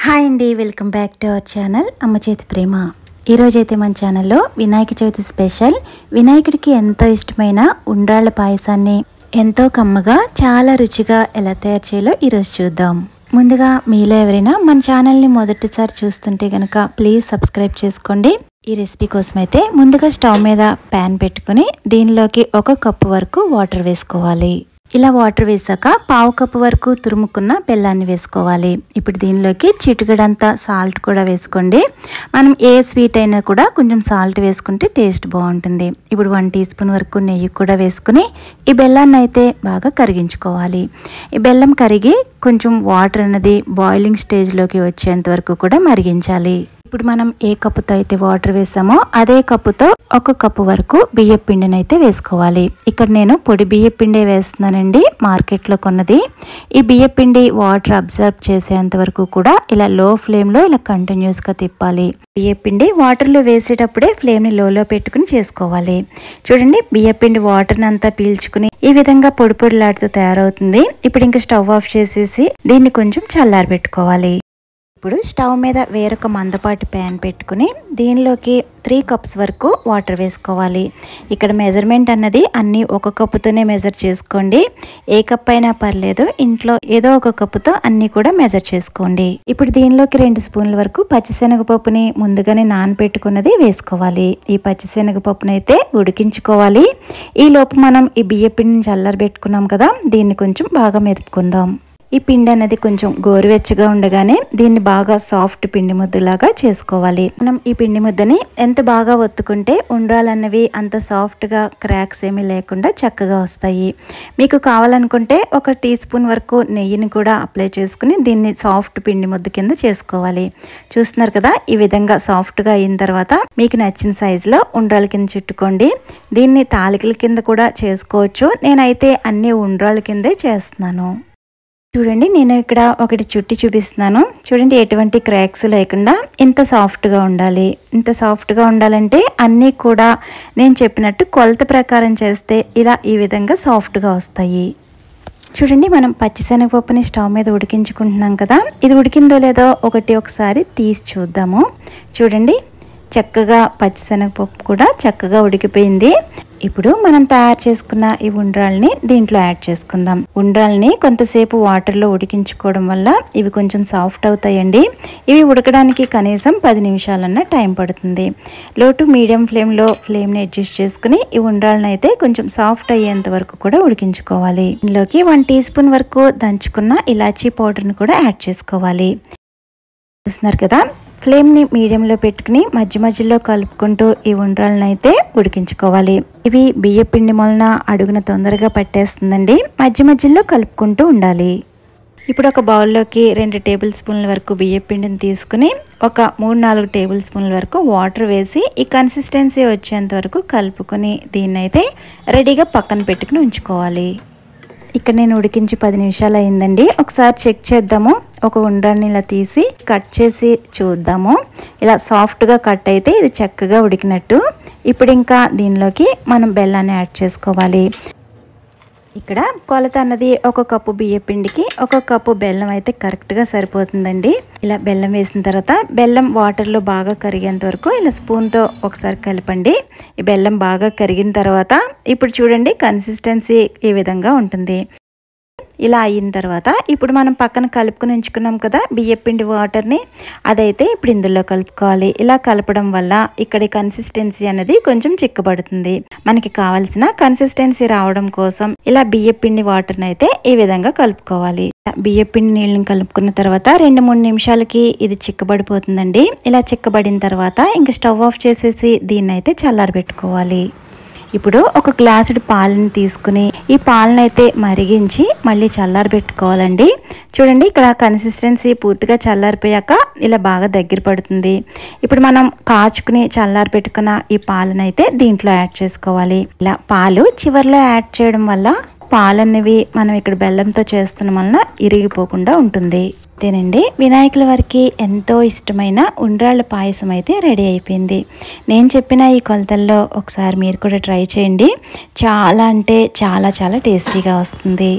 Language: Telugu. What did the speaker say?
హాయ్ అండి, welcome back to our channel అమ్మ చేతి ప్రేమ. ఈరోజైతే మన ఛానల్లో వినాయక చవితి స్పెషల్ వినాయకుడికి ఎంతో ఇష్టమైన ఉండ్రాళ్ళ పాయసాన్ని ఎంతో కమ్మగా చాలా రుచిగా ఎలా తయారు చేయాలో ఈరోజు చూద్దాం. ముందుగా మీలో ఎవరైనా మన ఛానల్ని మొదటిసారి చూస్తుంటే కనుక ప్లీజ్ సబ్స్క్రైబ్ చేసుకోండి. ఈ రెసిపీ కోసం అయితే ముందుగా స్టవ్ మీద ప్యాన్ పెట్టుకుని దీనిలోకి 1 కప్పు వరకు వాటర్ వేసుకోవాలి. ఇలా వాటర్ వేసాక 1/2 కప్పు వరకు తురుముకున్న బెల్లాన్ని వేసుకోవాలి. ఇప్పుడు దీనిలోకి చిటికెడంతా సాల్ట్ కూడా వేసుకోండి. మనం ఏ స్వీట్ అయినా కూడా కొంచెం సాల్ట్ వేసుకుంటే టేస్ట్ బాగుంటుంది. ఇప్పుడు 1 టీ స్పూన్ వరకు నెయ్యి కూడా వేసుకుని ఈ బెల్లాన్ని అయితే బాగా కరిగించుకోవాలి. ఈ బెల్లం కరిగి కొంచెం వాటర్ అనేది బాయిలింగ్ స్టేజ్లోకి వచ్చేంత వరకు కూడా మరిగించాలి. ఇప్పుడు మనం ఏ కప్పుతో అయితే వాటర్ వేసామో అదే కప్పుతో 1 కప్పు వరకు బియ్య పిండిని అయితే వేసుకోవాలి. ఇక్కడ నేను పొడి బియ్య పిండి వేస్తున్నానండి, మార్కెట్లో కొన్నది. ఈ బియ్య పిండి వాటర్ అబ్జర్వ్ చేసేంత వరకు కూడా ఇలా లో ఫ్లేమ్లో ఇలా కంటిన్యూస్గా తిప్పాలి. బియ్య పిండి వాటర్లో వేసేటప్పుడే ఫ్లేమ్ని లోలో పెట్టుకుని చేసుకోవాలి. చూడండి, బియ్య పిండి వాటర్ని అంతా పీల్చుకుని ఈ విధంగా పొడి పొడిలాడుతూ తయారవుతుంది. ఇప్పుడు ఇంకా స్టవ్ ఆఫ్ చేసేసి దీన్ని కొంచెం చల్లారబెట్టుకోవాలి. ఇప్పుడు స్టవ్ మీద వేరొక మందపాటి ప్యాన్ పెట్టుకుని దీనిలోకి 3 కప్స్ వరకు వాటర్ వేసుకోవాలి. ఇక్కడ మెజర్మెంట్ అన్నది అన్నీ 1 కప్పుతోనే మెజర్ చేసుకోండి. ఏ కప్ అయినా పర్లేదు, ఇంట్లో ఏదో 1 కప్పుతో అన్నీ కూడా మెజర్ చేసుకోండి. ఇప్పుడు దీనిలోకి 2 స్పూన్ల వరకు పచ్చిశనగపప్పుని ముందుగానే నానబెట్టుకున్నది వేసుకోవాలి. ఈ పచ్చిశనగపప్పుని అయితే ఉడికించుకోవాలి. ఈ లోపు మనం ఈ బియ్య పిండిని చల్లారబెట్టుకున్నాం కదా, దీన్ని కొంచెం బాగా మెదుపుకుందాం. ఈ పిండి అనేది కొంచెం గోరువెచ్చగా ఉండగానే దీన్ని బాగా సాఫ్ట్ పిండి ముద్దలాగా చేసుకోవాలి. మనం ఈ పిండి ముద్దని ఎంత బాగా ఒత్తుకుంటే ఉండ్రాలన్నవి అంత సాఫ్ట్గా క్రాక్స్ ఏమీ లేకుండా చక్కగా వస్తాయి. మీకు కావాలనుకుంటే 1 టీ స్పూన్ వరకు నెయ్యిని కూడా అప్లై చేసుకుని దీన్ని సాఫ్ట్ పిండి ముద్ద కింద చేసుకోవాలి. చూస్తున్నారు కదా, ఈ విధంగా సాఫ్ట్గా అయిన తర్వాత మీకు నచ్చిన సైజులో ఉండ్రాల కింద చుట్టుకోండి. దీన్ని తాలికల కింద కూడా చేసుకోవచ్చు. నేనైతే అన్ని ఉండ్రాల కిందే చేస్తున్నాను. చూడండి, నేను ఇక్కడ ఒకటి చుట్టి చూపిస్తున్నాను. చూడండి, ఎటువంటి క్రాక్స్ లేకుండా ఇంత సాఫ్ట్గా ఉండాలి. ఇంత సాఫ్ట్గా ఉండాలంటే అన్నీ కూడా నేను చెప్పినట్టు కొలత ప్రకారం చేస్తే ఇలా ఈ విధంగా సాఫ్ట్గా వస్తాయి. చూడండి, మనం పచ్చిశనగపప్పుని స్టవ్ మీద ఉడికించుకుంటున్నాం కదా, ఇది ఉడికిందో లేదో ఒకసారి తీసి చూద్దాము. చూడండి, చక్కగా పచ్చిశనగపప్పు కూడా చక్కగా ఉడికిపోయింది. ఇప్పుడు మనం తయారు చేసుకున్న ఈ ఉండ్రాల్ని దీంట్లో యాడ్ చేసుకుందాం. ఉండ్రాల్ని కొంతసేపు వాటర్లో ఉడికించుకోవడం వల్ల ఇవి కొంచెం సాఫ్ట్ అవుతాయండి. ఇవి ఉడకడానికి కనీసం 10 నిమిషాలన్నా టైం పడుతుంది. లో టు మీడియం ఫ్లేమ్లో ఫ్లేమ్ని అడ్జస్ట్ చేసుకుని ఈ ఉండ్రాలను అయితే కొంచెం సాఫ్ట్ అయ్యేంత వరకు కూడా ఉడికించుకోవాలి. ఇందులోకి 1 టీ స్పూన్ వరకు దంచుకున్న ఇలాచీ పౌడర్ని కూడా యాడ్ చేసుకోవాలి. చూస్తున్నారు కదా, ఫ్లేమ్ని మీడియంలో పెట్టుకుని మధ్య మధ్యలో కలుపుకుంటూ ఈ ఉండ్రాలను అయితే ఉడికించుకోవాలి. ఇవి బియ్య పిండి మొలన అడుగున తొందరగా పట్టేస్తుందండి, మధ్య మధ్యలో కలుపుకుంటూ ఉండాలి. ఇప్పుడు ఒక బౌల్లోకి 2 టేబుల్ స్పూన్ల వరకు బియ్య పిండిని తీసుకుని ఒక 3-4 టేబుల్ స్పూన్ల వరకు వాటర్ వేసి ఈ కన్సిస్టెన్సీ వచ్చేంత వరకు కలుపుకొని దీన్నైతే రెడీగా పక్కన పెట్టుకుని ఉంచుకోవాలి. ఇక్కడ నేను ఉడికించి 10 నిమిషాలు అయిందండి. ఒకసారి చెక్ చేద్దాము. ఒక ఉండ్రాన్ని ఇలా తీసి కట్ చేసి చూద్దాము. ఇలా సాఫ్ట్గా కట్ అయితే ఇది చక్కగా ఉడికినట్టు. ఇప్పుడు ఇంకా దీనిలోకి మనం బెల్లాన్ని యాడ్ చేసుకోవాలి. ఇక్కడ కొలత అన్నది 1 కప్పు బియ్య పిండికి 1 కప్పు బెల్లం అయితే కరెక్ట్గా సరిపోతుందండి. ఇలా బెల్లం వేసిన తర్వాత బెల్లం వాటర్లో బాగా కరిగేంత వరకు ఇలా స్పూన్తో ఒకసారి కలపండి. ఈ బెల్లం బాగా కరిగిన తర్వాత ఇప్పుడు చూడండి, కన్సిస్టెన్సీ ఈ విధంగా ఉంటుంది. ఇలా అయిన తర్వాత ఇప్పుడు మనం పక్కన కలుపుకుని ఉంచుకున్నాం కదా బియ్య పిండి వాటర్ని, అదైతే ఇప్పుడు ఇందులో కలుపుకోవాలి. ఇలా కలపడం వల్ల ఇక్కడ కన్సిస్టెన్సీ అనేది కొంచెం చిక్కబడుతుంది. మనకి కావాల్సిన కన్సిస్టెన్సీ రావడం కోసం ఇలా బియ్య పిండి వాటర్ని అయితే ఈ విధంగా కలుపుకోవాలి. బియ్య పిండి నీళ్ళని కలుపుకున్న తర్వాత 2-3 నిమిషాలకి ఇది చిక్కబడిపోతుందండి. ఇలా చిక్కబడిన తర్వాత ఇంకా స్టవ్ ఆఫ్ చేసేసి దీన్ని అయితే చల్లారబెట్టుకోవాలి. ఇప్పుడు ఒక గ్లాసుడు పాలని తీసుకుని ఈ పాలను అయితే మరిగించి మళ్ళీ చల్లారబెట్టుకోవాలండి. చూడండి, ఇక్కడ కన్సిస్టెన్సీ పూర్తిగా చల్లారిపోయాక ఇలా బాగా దగ్గర పడుతుంది. ఇప్పుడు మనం కాచుకుని చల్లారబెట్టుకున్న ఈ పాలను అయితే దీంట్లో యాడ్ చేసుకోవాలి. ఇలా పాలు చివర్లో యాడ్ చేయడం వల్ల పాలన్నవి మనం ఇక్కడ బెల్లంతో చేస్తున్న వలన ఇరిగిపోకుండా ఉంటుంది. అంతేనండి, వినాయకుల వారికి ఎంతో ఇష్టమైన ఉండ్రాళ్ళ పాయసం అయితే రెడీ అయిపోయింది. నేను చెప్పిన ఈ కొలతల్లో ఒకసారి మీరు కూడా ట్రై చేయండి. చాలా అంటే చాలా చాలా టేస్టీగా వస్తుంది.